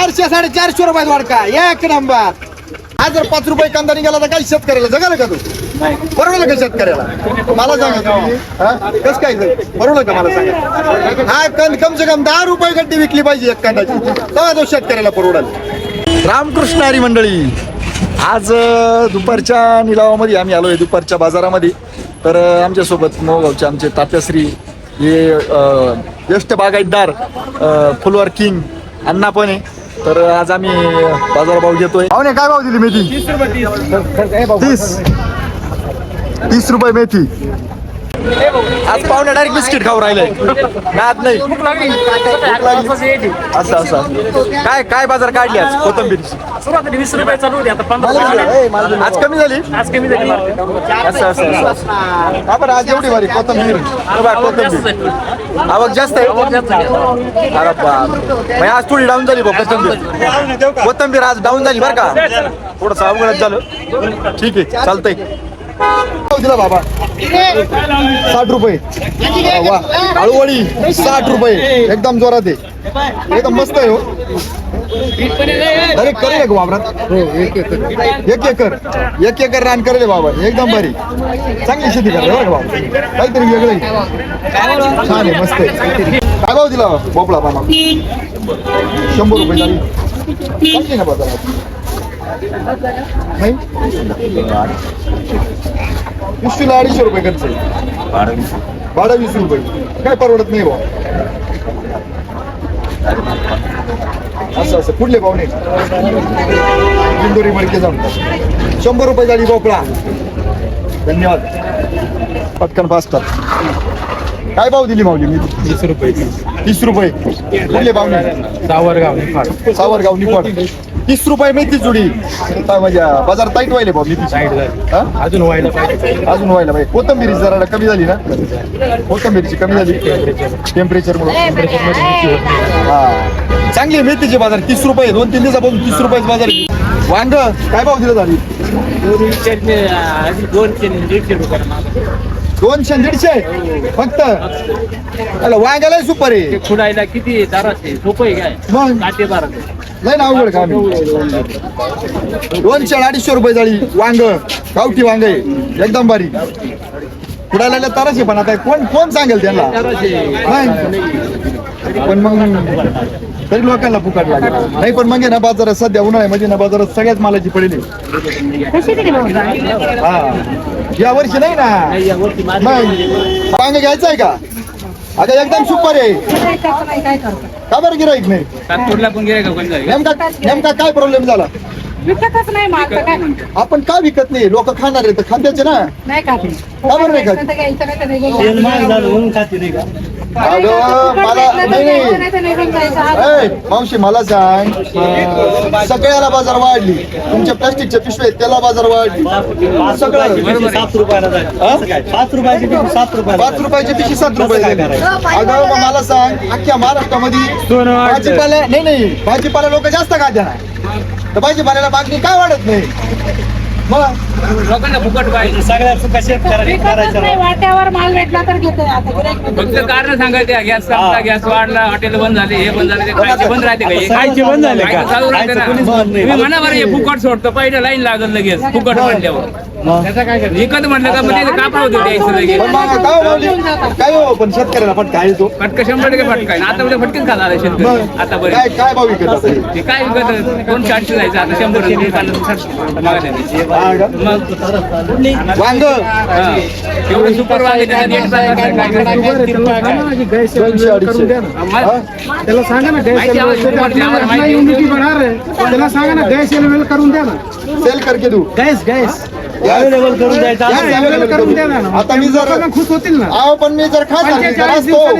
400 450 रुपयात वाढका एक नंबर. आज जर 5 रुपये कांदा निघाला तर काही शेतकऱ्याला जगाल का तू? परवडलं का शेतकऱ्याला? मला सांगा तुम्ही कसं काय परवडलं का मला सांगा? हा कम से कम 10 रुपये गड्डी विकली पाहिजे एक कांद्याची, तेव्हा तो शेतकऱ्याला परवडेल. रामकृष्ण हरी मंडळी, आज दुपारच्या निलावामध्ये आम्ही आलोय, दुपारच्या बाजारामध्ये. तर आमच्यासोबत मोगावचे आमचे तात्याश्री हे ज्येष्ठ बागायतदार फुलवार किंग अण्णा पण आहे. तर आज आम्ही बाजारभाव घेतोय. पाहुणे काय भाव दिली मेथी? 30 रुपये मेथी. आज पाहुणे डायरेक्ट बिस्किट खाऊ राहिले, नाद नाही. असं असं काय काय बाजार काढली आज? कोथंबीरची 20 रुपये चालू होते, आता 15 आज कमी झाली. आज कमी झाली. असं असं का बरं आज एवढी वारी कोथंबीर? कोथंबीर आवक जास्त आहे. अरे बाप, मग आज थोडी डाऊन झाली बघ कोथंबीर आज डाऊन झाली बरं का, थोडंसं अवघडच झालं. ठीक आहे चालतंय. दिला बाबा 60 रुपये. वा आळूवडी 60 रुपये, एकदम जोरात आहे, एकदम मस्त आहे. हो अरे करेल का वावरात? एक एकर रान करेल बाबा, एकदम भारी, चांगली शेती करेल बरं का बाबा, काहीतरी वेगळं छान आहे, मस्त आहे. काय भाव दिला भोपळा पाना? 100 रुपये झाली. चांगली ना बाजारात नाही? पिशवीला 250 रुपये खर्च आहे, भाडं 20 रुपये, काय परवडत नाही भाऊ. असं असं कुठले पाहुणे? इंदोरी मडके जाऊन 100 रुपये झाली भोपळा. धन्यवाद. पटकन फास्ट. काय भाव दिली माऊली? 30 रुपये. 30 रुपये. कुठले पाहुणे? सावरगाव निफाड. 30 रुपये मेथी जुडी. म्हणजे बाजार टाईट व्हायला भाऊ मेथी अजून व्हायला पाहिजे. कोथंबीरी जरा कमी झाली ना, कोथंबीरची कमी झाली टेम्परेचर मुळे. हा चांगली मेथीची बाजार 30 रुपये. 2-3 दिवसापासून 30 रुपयाच बाजार. वांग काय भाव दिला झाली? 200-150 फक्त. वांग्याला सुपर आहे. खुडायला किती दाराचे सोपं काय? मग काटे बारा लय ना अवघड काम. 200-250 रुपये झाली वांग, गावठी वांग आहे, एकदम भारी. खुडायला ताराशे, पण आता कोण सांगेल त्यांना? पण मग तरी लोकांना फुकट लागेल नाही. पण मग ना बाजारात सध्या उन्हाळ्यामध्ये ना बाजारात सगळ्याच मालाची पडली. हा या वर्षी नाही ना. वांग घ्यायचं आहे का? आता एकदम सुपर आहे. का बरं गिराईक नाही? नेमका काय प्रॉब्लेम झाला? विकतच नाही माल तर काय म्हणतो? आपण का विकत नाही? लोक खाणार आहे तर खात्याचे ना. नाही खाते. का बरं नाही खात? मला नाही. मावशी मला सांग, सगळ्याला बाजार वाढली, तुमच्या प्लास्टिकच्या पिशव्या आहेत त्याला बाजार वाढली, सगळं 7 रुपयाला 5 रुपयाची 7 रुपये 5 रुपयाची पिशवी 7 रुपये झाली. अगं मग मला सांग, अख्ख्या महाराष्ट्रामध्ये भाजीपाला नाही भाजीपाला लोक जास्त खात्या ना, तर भाजीपाल्याला मागणी काय वाढत नाही? मग लोकांना फुकट पाहिजे. सगळ्या चुका शेतकऱ्याच्या वाट्यावर माल भेटला तर घेतो. आता फक्त कारण सांगायचे, गॅस संपला, गॅस वाढला, हॉटेल बंद झाले, हे बंद झाले, ते खायचे बंद राहते का? खायचे बंद झाले का? चालू राहते ना. तुम्ही म्हणा बरं, हे फुकट सोडतो, पहिलं लाईन लागल लगेच फुकट म्हणल्यावर. विकत म्हणलं का म्हणजे कापड होते द्यायचं लगेच. काय हो, पण शेतकऱ्याला फटका आहे तो. फटका 100% फटका आहे. आता उद्या फटकेच खाणार आहे शेतकरी. आता बरं काय भाव विकत असेल? ते काय विकत 240 जायचं, आता 100 वांग एवढं सुपर वांगे त्याला त्याला सांगा ना गॅस त्याला सांगा ना गॅस अवेलेबल करून द्या ना. सेल करके दू. गॅस अवेलेबल करून द्यायचा. करून द्या ना. आता मी जर खुश होतील ना. अहो पण मी जर खासदार असतो,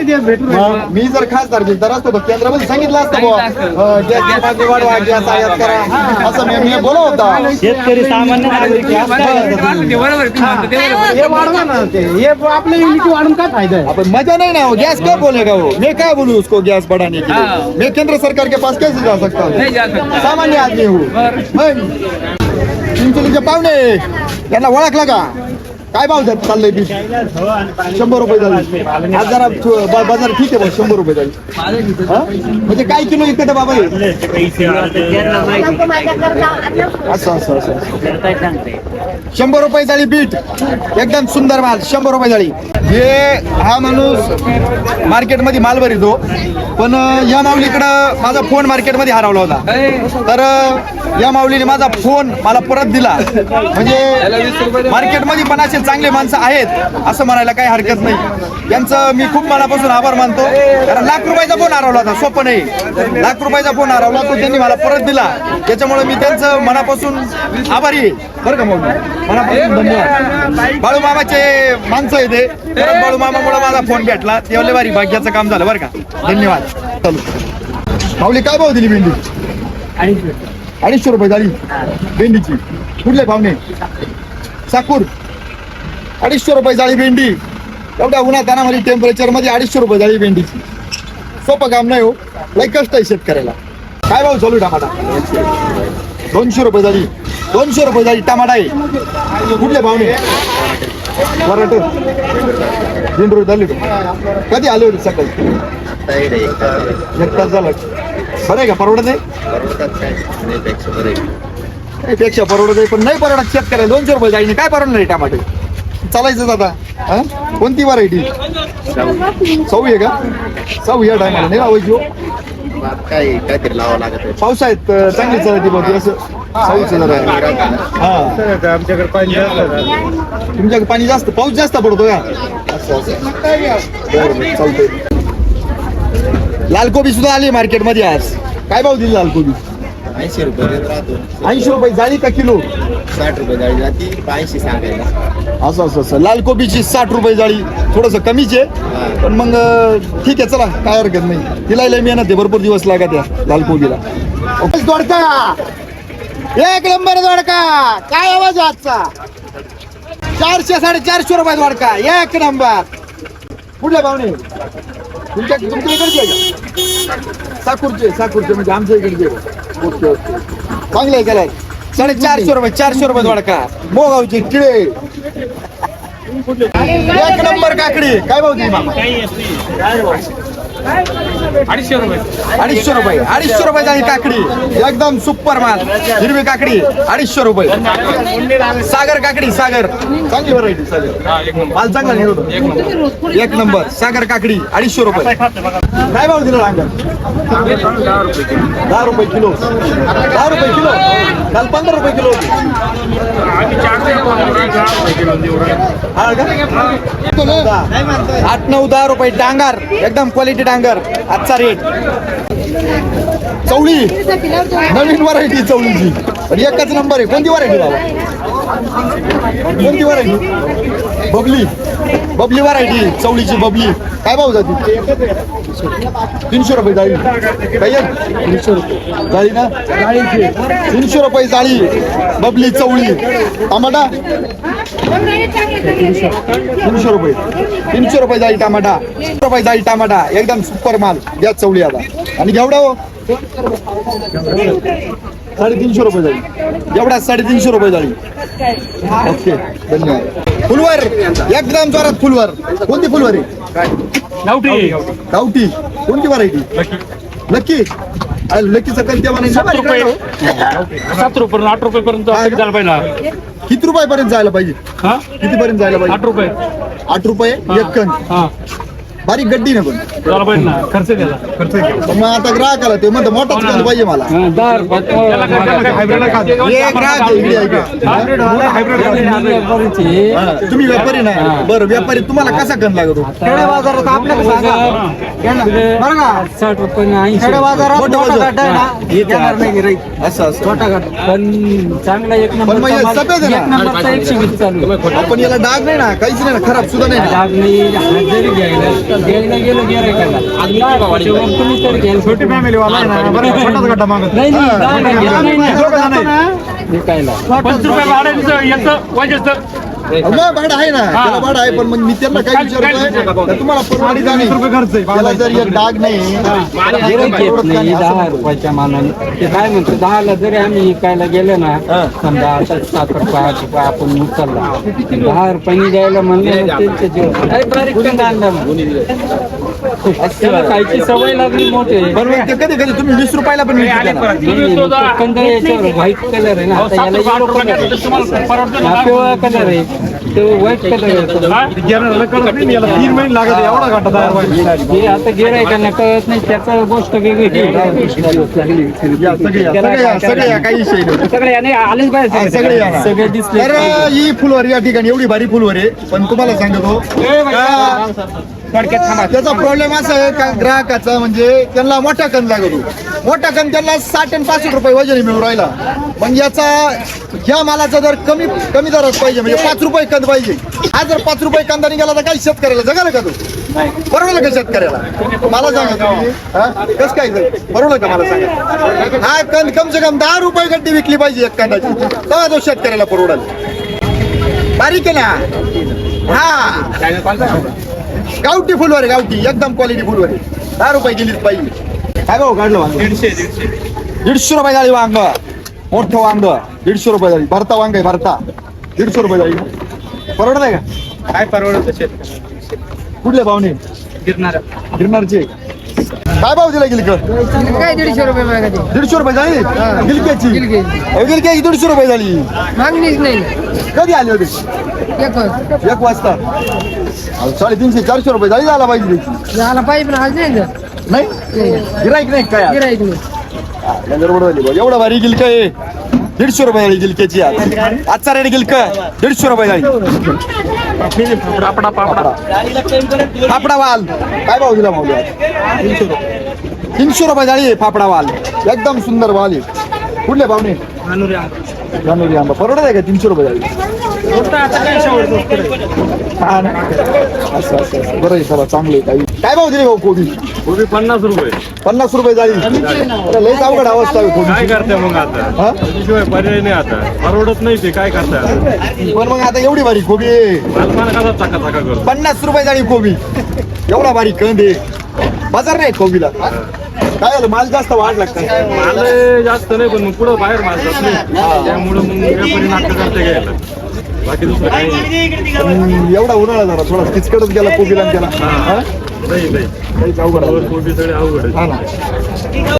मी जर खासदार असतो तर केंद्रामध्ये सांगितलं असतं गॅस वाढवा, गॅस आयात करा, असं मी बोलत होता. शेतकरी सामान्य हे वाढवा ना. ते हे आपल्या युनिटी वाढून काय फायदा है? अपन मजा नहीं ना हो, गैस क्या बोलेगा वो? मैं क्या बोलूँ उसको गैस बढ़ाने के लिए? मैं केंद्र सरकार के पास कैसे जा सकता हूँ? नहीं जा सकता. सामान्य आदमी हूँ. चिंचोलीचे पाहुणे यांना ओळखला का? काय भाव चाललंय बीट? 100 रुपये झाली. आज जरा बाजार ठीक आहे बा, 100 रुपये झाली. हा? म्हणजे काय किलो इकडे बाबा हे? असं असं असं 100 रुपये जाळी बीट, एकदम सुंदर माल. 100 रुपये जाळी. हा माणूस मार्केटमध्ये माल भरितो, पण या माऊलीकडं माझा फोन मार्केटमध्ये हरवला होता. तर या माऊलीने माझा फोन मला परत दिला. म्हणजे मार्केटमध्ये पण असे चांगले माणसं आहेत असं म्हणायला काही हरकत नाही. यांचं मी खूप मनापासून आभार मानतो. कारण लाख रुपयाचा फोन हरवला होता, सोपं नाही. लाख रुपयाचा फोन हरवला तो त्यांनी मला परत दिला. त्याच्यामुळे मी त्यांचं मनापासून आभारी आहे बरं का. मग मनापासून धन्यवाद. बाळूमामाचे माणसं आहे ते. परत बाळूमामामुळे माझा फोन भेटला, तेवढे भारी भाग्याचं काम झालं बरं का. धन्यवाद. चालू माऊली काय भाव दिली भेंडी? 250 रुपये झाली भेंडीची. कुठले पाहुणे? साकूर. 250 रुपये जाळी भेंडी. एवढ्या उन्हातानामध्ये टेम्परेचर मध्ये 250 रुपये जाळी भेंडीची. सोपं काम नाही हो, लई कष्ट आहे शेतकऱ्याला. काय भाव चालू टमाटा? 200 रुपये जाळी. 200 रुपये जाळी टमाटा आहे. कुठले पाहुणे? वराट. दिंडोरी झाली. कधी आले होते? सकाळी. एक तास झाला. बरं आहे का? परवडत आहे? पेक्षा परवडत आहे, पण नाही परवडत शेतकऱ्याला. 200 रुपये जाईने काय परवडणार आहे टमाटे? चालायचं आता. हा? कोणती व्हरायटी? सऊ आहे का? सऊ या टायमाला नाही लावायची. काहीतरी लावावं लागत. पावसाळ्यात चांगली चालती बघ असं. सऊचं जरा हा. आमच्याकडे पाणी तुमच्याकडे पाणी जास्त, पाऊस जास्त पडतो का? असं असं बरं चालतंय. लालकोबी सुद्धा आली मार्केटमध्ये आज. काय भाव दिली लालकोबी? 80 रुपये राहतो. 80 रुपये जाळी का किलो? 60 रुपये जाळी जाती, 80 सांगायला. असं असं असं. लालकोबीची 60 रुपये जाळी. थोडस कमीच आहे, पण मग ठीक आहे चला, काय हरकत नाही. तिला लय मेहनत आहे, भरपूर दिवस लागत या लालकोबीला. दोडका एक नंबर दोडका. काय आवाज आहे आजचा? 400 450 रुपये दोडका एक नंबर. कुठल्या पाहुणे? तुमच्या इकडचे आहे का? साकूरचे म्हणजे आमच्या इकडचे. ओके ओके चांगले आहे. त्याला 450 रुपये 400 रुपये दोडका. मोगावची टिळे एक नंबर काकडी. काय भाव दिली मामा? 250 रुपये. 250 रुपये. 250 रुपये झाली काकडी. एकदम सुपर माल. हिरवी काकडी 250 रुपये. सागर काकडी. सागर चांगली व्हरायटी. सागर माल चांगला निघतो एक नंबर. सागर काकडी 250 रुपये. काय भाव दिला डांगर? 10 रुपये किलो. 10 रुपये किलो. काल 15 रुपये किलो होती. हा का? 8 9 10 रुपये डांगर. एकदम क्वालिटी डांगर. आजचा रेट. चवळी नवीन व्हरायटी चवळीची, पण एकच नंबर आहे. कोणती व्हरायटी बाबा? कोणती व्हरायटी? बबली. बबली व्हरायटी चवळीची बबली. काय भाव जाते? 300 रुपये जाळी. काय 300 रुपये जाळी ना? 300 रुपये जाळी बबली चवळी. टमाटा 300 रुपये. 300 रुपये जाळी टमाटा. 300 रुपये जाळी टमाटा. एकदम सुपर माल. द्या चवळी आता. आणि घेवडा हो 350 रुपये जाळी. एवढा 350 रुपये जाळी. ओके धन्यवाद. फुलवर एकदम जोरात फुलवर. कोणती फुलवर आहे? गावठी. गावठी. कोणती व्हरायटी? लकी. लकीचं कंट्या म्हणायचं. 7 रुपये 8 रुपये पर्यंत झालं पाहिजे. किती रुपयापर्यंत जायला पाहिजे? हा कितीपर्यंत जायला पाहिजे? 8 रुपये. 8 रुपये एक कण. हा बारीक गड्डी ना पण झालं पाहिजे ना. खर्च द्यायला. पण मग आता ग्राहकाला ते म्हणतो मोठाच कण पाहिजे मला. हे ग्राहक आहे इकडे ऐका. हा, तुम्ही व्यापारी नाही? बरं व्यापारी. तुम्हाला कसा कण लागतो? खेड्या बाजारात आपल्याला सांगा बरं का? 60 रुपये खेड्या बाजारात मोठं मोठा बाजार. गड्डा आहे ना, येणार नाही गिऱ्हाईक. असं असं. छोटा गड्डा पण चांगला एक पण मग हे नंबर सफेद आहे एक ना? नंबरचा 120 चालू आहे. आपण याला डाग नाही ना, काहीच नाही ना, खराब सुद्धा नाही ना. डाग नाही. जरी घ्यायला गेलो गिऱ्हाईकाला तुम्ही तरी घ्यायला. छोटी फॅमिली वाला आहे ना, बरं का? छोटाच गड्डा मागत. नाही नाही, डाग नाही, घेत नाही ना. दोघं जण आहेत. विकायला 5 रुपये भाड्याचं याचं वाजायचं मग भाडं आहे ना, त्याला भाडं आहे, पण मग मी त्यांना काय विचारतोय तर तुम्हाला परवडी जाणे त्याला जर एक डाग नाही गिऱ्हाईक येत नाही 10 रुपयाच्या मानाने ते काय म्हणतो 10ला जरी आम्ही विकायला गेलो ना समजा आता 7 रुपये 8 रुपये आपण उचलला 10 रुपयांनी द्यायला म्हणलं ना त्यांच्या जीव बारीक कंद आणला त्याला खायची सवय लागली मोठे बरोबर. ते कधी कधी तुम्ही 20 रुपयाला पण विकता त्याला. कंद याच्यावर व्हाईट कलर आहे ना आता याला येलो कलर आहे हा पिवळा कलर आहे तो व्हाईट कलर आहे 3 महिने लागत आहे, एवढा घाटा तयार व्हायला. हे आता गिऱ्हाईकांना कळत नाही त्याचा गोष्ट वेगळी या, सगळे या, काही विषय नाही. सगळे याने आलेच हा, पाहिजे सगळे या ना. सगळे दिसले तर ही फुलवारी या ठिकाणी एवढी भारी फुलवारी आहे, पण तुम्हाला सांगतो त्याचा प्रॉब्लेम असा आहे का ग्राहकाचा म्हणजे त्यांना मोठा कण लागतो. मोठा कण त्यांना 60 आणि 65 रुपये वजन मिळून राहिला. मग याचा ह्या मालाचा दर कमी दरात पाहिजे, म्हणजे 5 रुपये कंद पाहिजे. हा जर 5 रुपये कांदा निघाला तर काही शेतकऱ्याला जगाल का तू? बरोबर का शेतकऱ्याला? मला सांगा तुम्ही कसं काय बरोबर का मला सांगा. हा कंद कम से कम 10 रुपये गड्डी विकली पाहिजे एक कांदाची, तेव्हा तो शेतकऱ्याला परवडेल. बारीक आहे ना. हा गावठी फुलवारी, गावठी एकदम क्वालिटी फुलवारी 10 रुपये गेलीच पाहिजे. काय भाऊ काढलं वांग? 150 रुपये झाली वांग. मोठं वांग 150 रुपये झाली. भरता वांग आहे, भरता 150 रुपये झाली. परवडत आहे का? काय परवडत कुठले पाहुणे? गिरणारचे. काय भाव दिला गिलक? काय 150 रुपये मागायचे 150 रुपये झाली गिलक्याची. गिलक्याची 150 रुपये झाली. मागणीच नाही. कधी आली होती? 1 वाजता. 350 400 रुपये झाली झाला पाहिजे त्याची. झाला पाहिजे पण आज नाही गिराईक नाही काय? गिराईक नाही. गडबड झाली बघ. एवढा भारी गिलक आहे 150 रुपये झाली गिलक्याची. आजचा रेट गिलक 150 रुपये झाली. फाफडा वाल काय भाव दिला माऊली? 300 रुपये झाली फाफडा वाल. एकदम सुंदर वाल आहे. कुठले पाहुणे? धानुरी आंबा. परवडत आहे का? 300 रुपये झाली. हा ना? असं असं बरं आहे सगळं चांगलं आहे. काही काय भाव दिले भाऊ कोबी? 50 रुपये 50 रुपये झाली. लयच अवघड अवस्था आहे काय कोबी. करते मग आता? हा? त्याशिवाय पर्याय नाही आता, परवडत नाही ते काय करताय. पण मग आता एवढी भारी कोबी आहे. कसा चाका करतो 50 रुपये झाली कोबी. एवढा भारी कंद आहे. बाजार नाही कोबीला. काय झालं माल जास्त वाढला का? माल जास्त नाही पण मग पुढं बाहेर माल जात नाही त्यामुळे मग व्यापारी नाटक करते घ्यायला. बाकी दुसरं काही नाही. एवढा उन्हाळा झाला थोडा किचकडच गेला कोबीला आणि त्याला. हा? नाही काहीच अवघड आहे. कोबी सगळे अवघड आहे. हा ना.